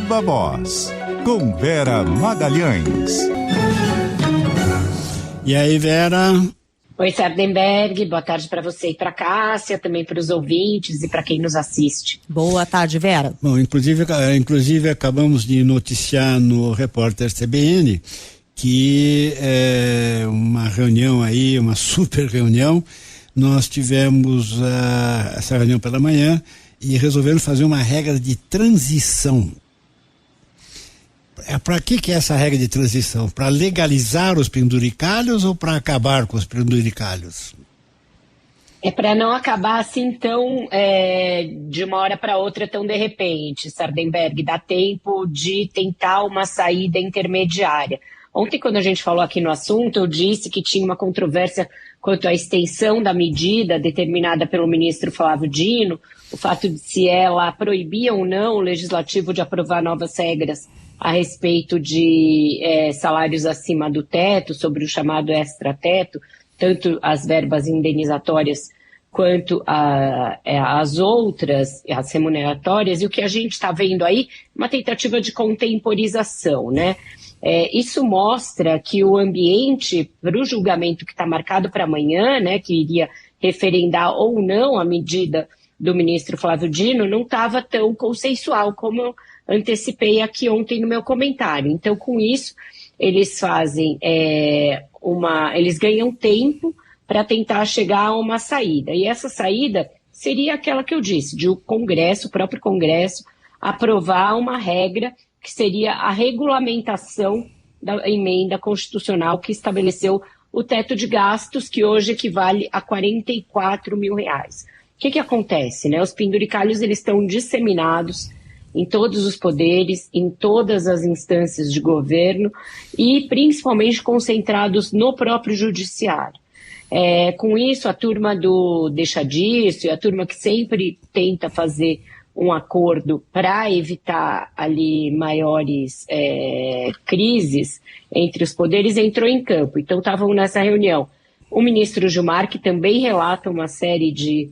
Viva Voz, com Vera Magalhães. E aí, Vera? Oi, Sardenberg, boa tarde para você e para Cássia, também para os ouvintes e para quem nos assiste. Boa tarde, Vera. Bom, inclusive acabamos de noticiar no Repórter CBN que uma reunião aí, uma super reunião, nós tivemos essa reunião pela manhã e resolveram fazer uma regra de transição. Para que é essa regra de transição? Para legalizar os penduricalhos ou para acabar com os penduricalhos? É para não acabar assim tão de uma hora para outra, tão de repente, Sardenberg. Dá tempo de tentar uma saída intermediária. Ontem, quando a gente falou aqui no assunto, eu disse que tinha uma controvérsia quanto à extensão da medida determinada pelo ministro Flávio Dino, o fato de se ela proibia ou não o legislativo de aprovar novas regras a respeito de salários acima do teto, sobre o chamado extra-teto, tanto as verbas indenizatórias quanto as outras, as remuneratórias, e o que a gente está vendo aí, uma tentativa de contemporização, né? Isso mostra que o ambiente para o julgamento que está marcado para amanhã, né, que iria referendar ou não a medida do ministro Flávio Dino, não estava tão consensual como eu antecipei aqui ontem no meu comentário. Então, com isso, eles fazem eles ganham tempo para tentar chegar a uma saída. E essa saída seria aquela que eu disse, de o Congresso, o próprio Congresso, aprovar uma regra que seria a regulamentação da emenda constitucional que estabeleceu o teto de gastos, que hoje equivale a R$44 mil. O que acontece, né? Os penduricalhos, eles estão disseminados em todos os poderes, em todas as instâncias de governo e principalmente concentrados no próprio judiciário. Com isso, a turma do deixa disso e a turma que sempre tenta fazer um acordo para evitar ali maiores crises entre os poderes entrou em campo. Então estavam nessa reunião o ministro Gilmar, que também relata uma série de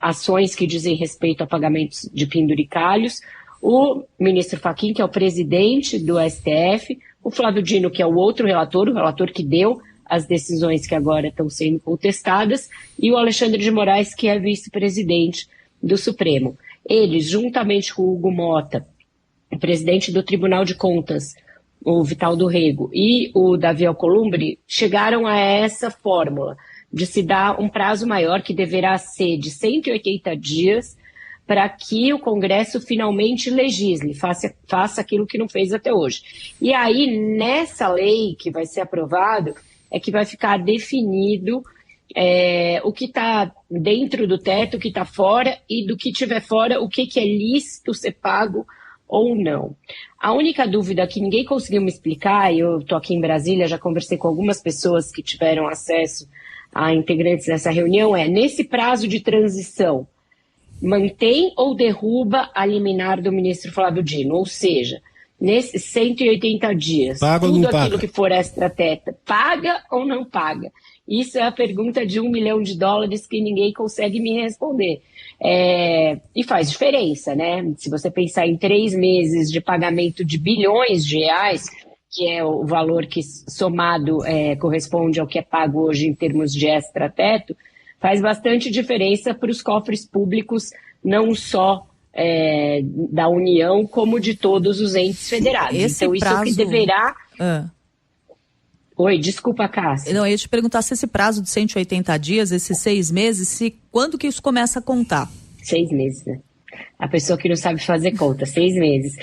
ações que dizem respeito a pagamentos de penduricalhos, o ministro Fachin, que é o presidente do STF, o Flávio Dino, que é o outro relator, o relator que deu as decisões que agora estão sendo contestadas, e o Alexandre de Moraes, que é vice-presidente do Supremo. Eles, juntamente com o Hugo Mota, o presidente do Tribunal de Contas, o Vital do Rego, e o Davi Alcolumbre, chegaram a essa fórmula de se dar um prazo maior, que deverá ser de 180 dias, para que o Congresso finalmente legisle, faça aquilo que não fez até hoje. E aí, nessa lei que vai ser aprovado, é que vai ficar definido o que está dentro do teto, o que está fora, e do que estiver fora, o que é lícito ser pago ou não. A única dúvida que ninguém conseguiu me explicar, e eu estou aqui em Brasília, já conversei com algumas pessoas que tiveram acesso a integrantes dessa reunião, nesse prazo de transição, mantém ou derruba a liminar do ministro Flávio Dino? Ou seja, nesses 180 dias, paga tudo ou não aquilo paga? Que for extra-teto, paga ou não paga? Isso é a pergunta de $1 milhão que ninguém consegue me responder. E faz diferença, né? Se você pensar em 3 meses de pagamento de bilhões de reais, que é o valor que somado corresponde ao que é pago hoje em termos de extra-teto, faz bastante diferença para os cofres públicos, não só da União, como de todos os entes federados. Então, isso é o que deverá... Oi, desculpa, Cássia. Não, eu ia te perguntar se esse prazo de 180 dias, esses 6 meses, quando que isso começa a contar? 6 meses, né? A pessoa que não sabe fazer conta, 6 meses.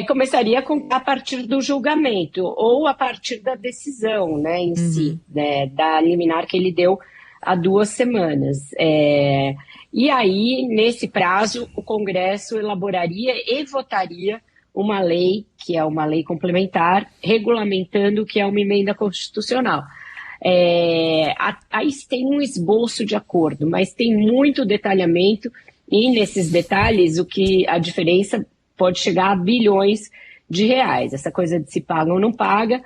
Começaria a contar a partir do julgamento ou a partir da decisão, né, em si, né, da liminar que ele deu há 2 semanas. E aí, nesse prazo, o Congresso elaboraria e votaria uma lei, que é uma lei complementar, regulamentando o que é uma emenda constitucional. Aí tem um esboço de acordo, mas tem muito detalhamento, e nesses detalhes a diferença pode chegar a bilhões de reais. Essa coisa de se paga ou não paga,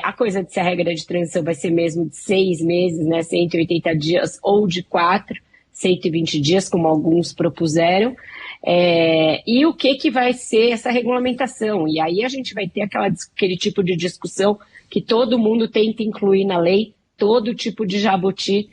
a coisa de se a regra de transição vai ser mesmo de 6 meses, né, 180 dias, ou de 4, 120 dias, como alguns propuseram. E o que vai ser essa regulamentação? E aí a gente vai ter aquele tipo de discussão que todo mundo tenta incluir na lei, todo tipo de jabuti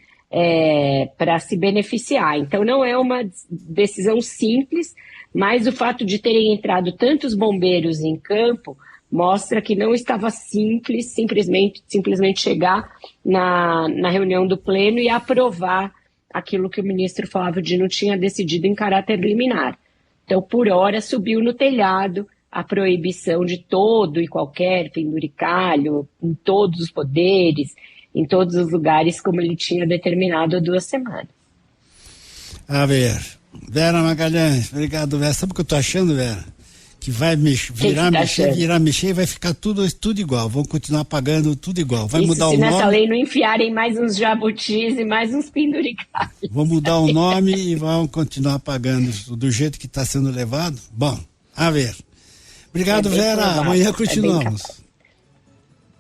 para se beneficiar. Então não é uma decisão simples, mas o fato de terem entrado tantos bombeiros em campo mostra que não estava simples simplesmente chegar na reunião do pleno e aprovar aquilo que o ministro Flávio Dino tinha decidido em caráter liminar. Então, por hora, subiu no telhado a proibição de todo e qualquer penduricalho, em todos os poderes, em todos os lugares, como ele tinha determinado há 2 semanas. A ver, Vera Magalhães, obrigado, Vera. Sabe o que eu tô achando, Vera? Que vai virar, mexer e vai ficar tudo igual. Vão continuar pagando tudo igual. Vai mudar o nome. Se nessa lei não enfiarem mais uns jabutis e mais uns penduricalhos. Vão mudar o nome e vão continuar pagando do jeito que está sendo levado? Bom, a ver. Obrigado, Vera. Provável. Amanhã continuamos.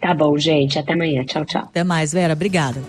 Tá bom, gente. Até amanhã. Tchau, tchau. Até mais, Vera. Obrigada.